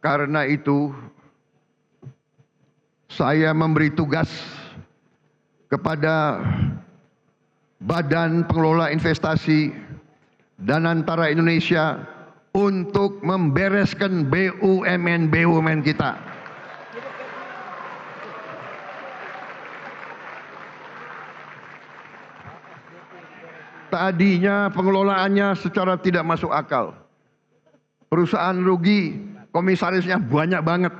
Karena itu, saya memberi tugas kepada Badan Pengelola Investasi Danantara Indonesia untuk membereskan BUMN kita. Tadinya pengelolaannya secara tidak masuk akal. Perusahaan rugi, komisarisnya banyak banget.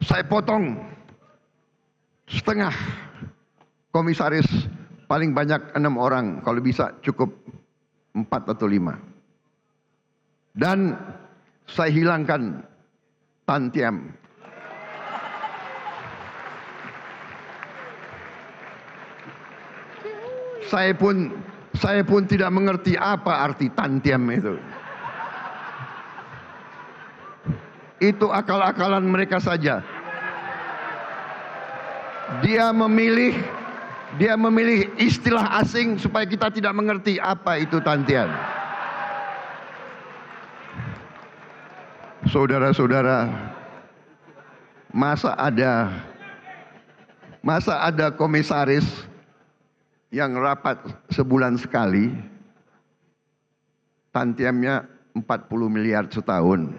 Saya potong setengah komisaris, paling banyak 6 orang, kalau bisa cukup 4 atau 5. Dan saya hilangkan Tantiam. Saya pun tidak mengerti apa arti Tantiam itu. Itu akal-akalan mereka saja. Dia memilih istilah asing supaya kita tidak mengerti apa itu Tantiam. Saudara-saudara, masa ada komisaris yang rapat sebulan sekali, Tantiamnya 40 miliar setahun.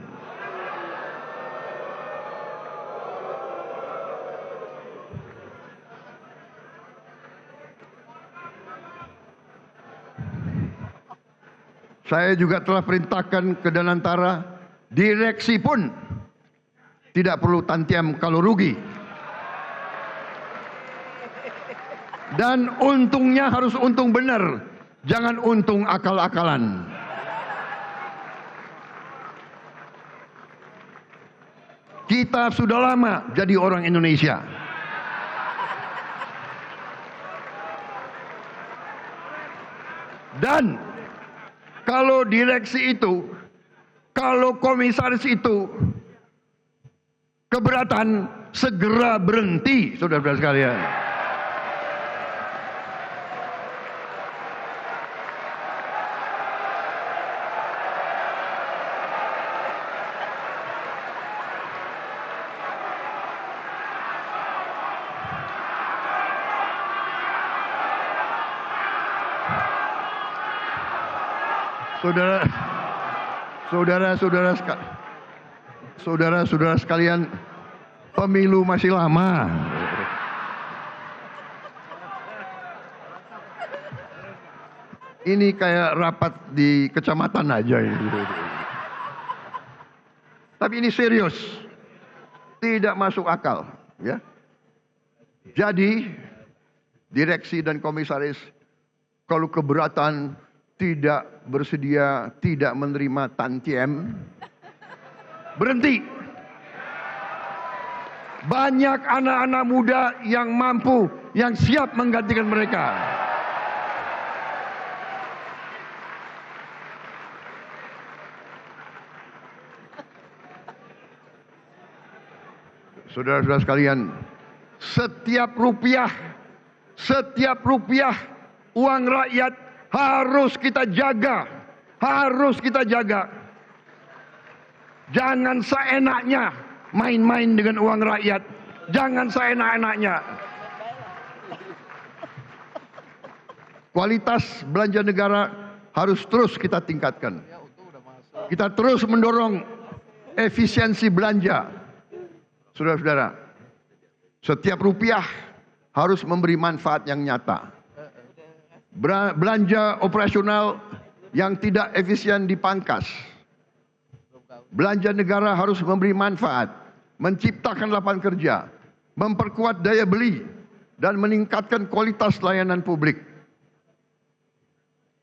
Saya juga telah perintahkan ke Danantara, direksi pun tidak perlu Tantiam kalau rugi. Dan untungnya harus untung benar, jangan untung akal-akalan. Kita sudah lama jadi orang Indonesia. Dan kalau direksi itu, kalau komisaris itu keberatan, segera berhenti, saudara-saudara sekalian. Saudara-saudara sekalian, pemilu masih lama. Ini kayak rapat di kecamatan aja ini. Tapi ini serius, tidak masuk akal, ya. Jadi direksi dan komisaris kalau keberatan, tidak bersedia, tidak menerima Tantiam, berhenti. Banyak anak-anak muda yang mampu, yang siap menggantikan mereka. Saudara-saudara sekalian, setiap rupiah uang rakyat harus kita jaga, Jangan seenaknya main-main dengan uang rakyat, jangan seenak-enaknya. Kualitas belanja negara harus terus kita tingkatkan. Kita terus mendorong efisiensi belanja. Saudara-saudara, setiap rupiah harus memberi manfaat yang nyata. Belanja operasional yang tidak efisien dipangkas. Belanja negara harus memberi manfaat, menciptakan lapangan kerja, memperkuat daya beli, dan meningkatkan kualitas layanan publik.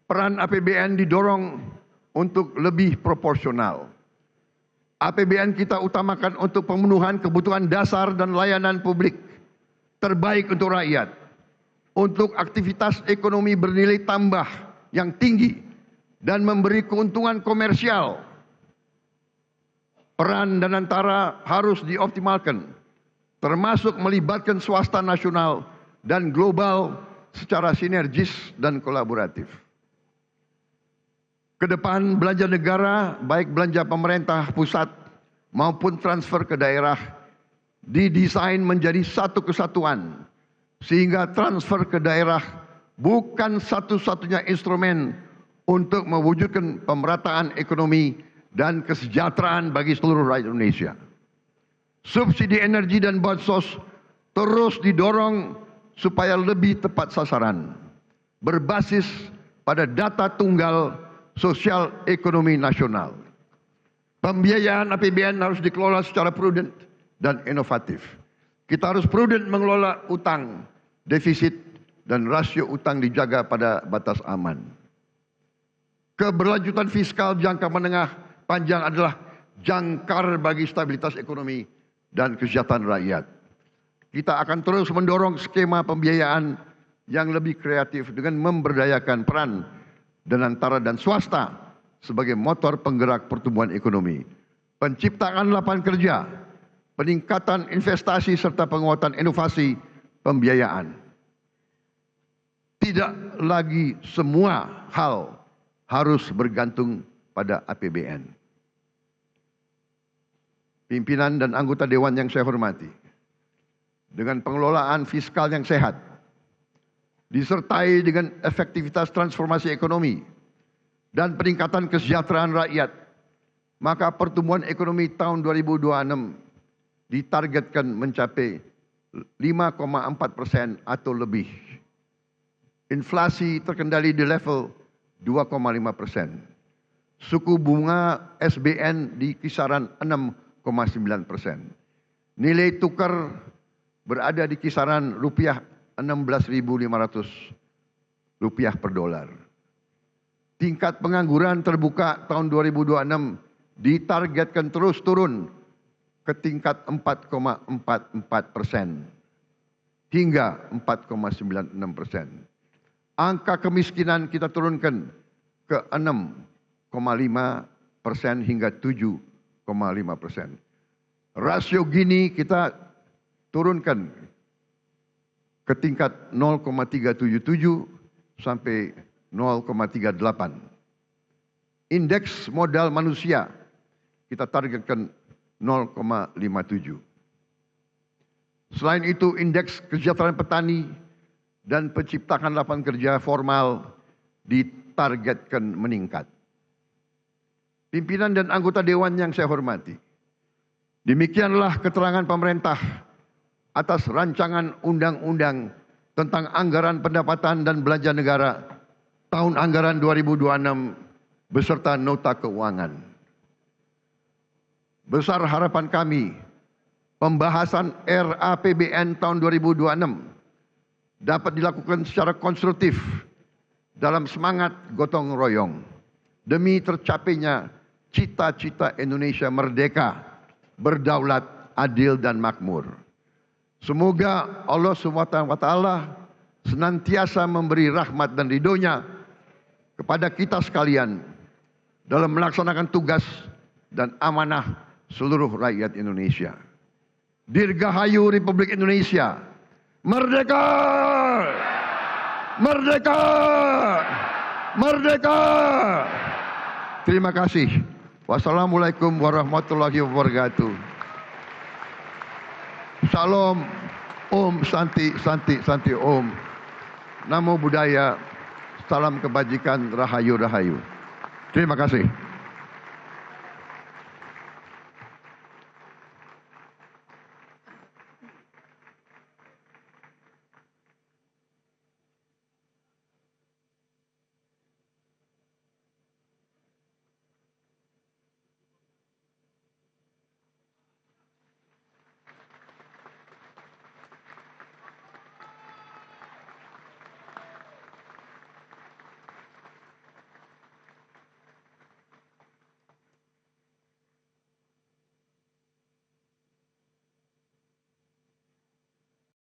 Peran APBN didorong untuk lebih proporsional. APBN kita utamakan untuk pemenuhan kebutuhan dasar dan layanan publik terbaik untuk rakyat, untuk aktivitas ekonomi bernilai tambah yang tinggi dan memberi keuntungan komersial. Peran Danantara harus dioptimalkan, termasuk melibatkan swasta nasional dan global secara sinergis dan kolaboratif. Kedepan belanja negara, baik belanja pemerintah pusat maupun transfer ke daerah, didesain menjadi satu kesatuan, sehingga transfer ke daerah bukan satu-satunya instrumen untuk mewujudkan pemerataan ekonomi dan kesejahteraan bagi seluruh rakyat Indonesia. Subsidi energi dan bansos terus didorong supaya lebih tepat sasaran, berbasis pada data tunggal sosial ekonomi nasional. Pembiayaan APBN harus dikelola secara prudent dan inovatif. Kita harus prudent mengelola utang, defisit, dan rasio utang dijaga pada batas aman. Keberlanjutan fiskal jangka menengah panjang adalah jangkar bagi stabilitas ekonomi dan kesejahteraan rakyat. Kita akan terus mendorong skema pembiayaan yang lebih kreatif dengan memberdayakan peran dan antara dan swasta sebagai motor penggerak pertumbuhan ekonomi, penciptaan lapangan kerja, peningkatan investasi serta penguatan inovasi pembiayaan. Tidak lagi semua hal harus bergantung pada APBN. Pimpinan dan anggota dewan yang saya hormati, dengan pengelolaan fiskal yang sehat, disertai dengan efektivitas transformasi ekonomi dan peningkatan kesejahteraan rakyat, maka pertumbuhan ekonomi tahun 2026 ditargetkan mencapai 5,4% atau lebih. Inflasi terkendali di level 2,5%. Suku bunga SBN di kisaran 6,9%. Nilai tukar berada di kisaran rupiah 16.500 rupiah per dolar. Tingkat pengangguran terbuka tahun 2026 ditargetkan terus turun ke tingkat 4,44% hingga 4,96%. Angka kemiskinan kita turunkan ke 6,5% hingga 7,5%. Rasio Gini kita turunkan ke tingkat 0,377 sampai 0,38. Indeks modal manusia kita targetkan 0,57. Selain itu, indeks kesejahteraan petani dan penciptaan lapangan kerja formal ditargetkan meningkat. Pimpinan dan anggota dewan yang saya hormati, demikianlah keterangan pemerintah atas rancangan undang-undang tentang anggaran pendapatan dan belanja negara tahun anggaran 2026 beserta nota keuangan. Besar harapan kami pembahasan RAPBN tahun 2026 dapat dilakukan secara konstruktif dalam semangat gotong royong demi tercapainya cita-cita Indonesia merdeka, berdaulat, adil dan makmur. Semoga Allah SWT senantiasa memberi rahmat dan ridhonya kepada kita sekalian dalam melaksanakan tugas dan amanah seluruh rakyat Indonesia. Dirgahayu Republik Indonesia. Merdeka! Merdeka! Merdeka! Terima kasih. Wassalamualaikum warahmatullahi wabarakatuh. Salam, Om Santi, Santi, Santi Om. Namo Buddhaya, salam kebajikan, Rahayu, Rahayu. Terima kasih.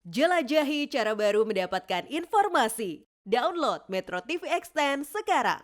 Jelajahi cara baru mendapatkan informasi. Download Metro TV Extend sekarang.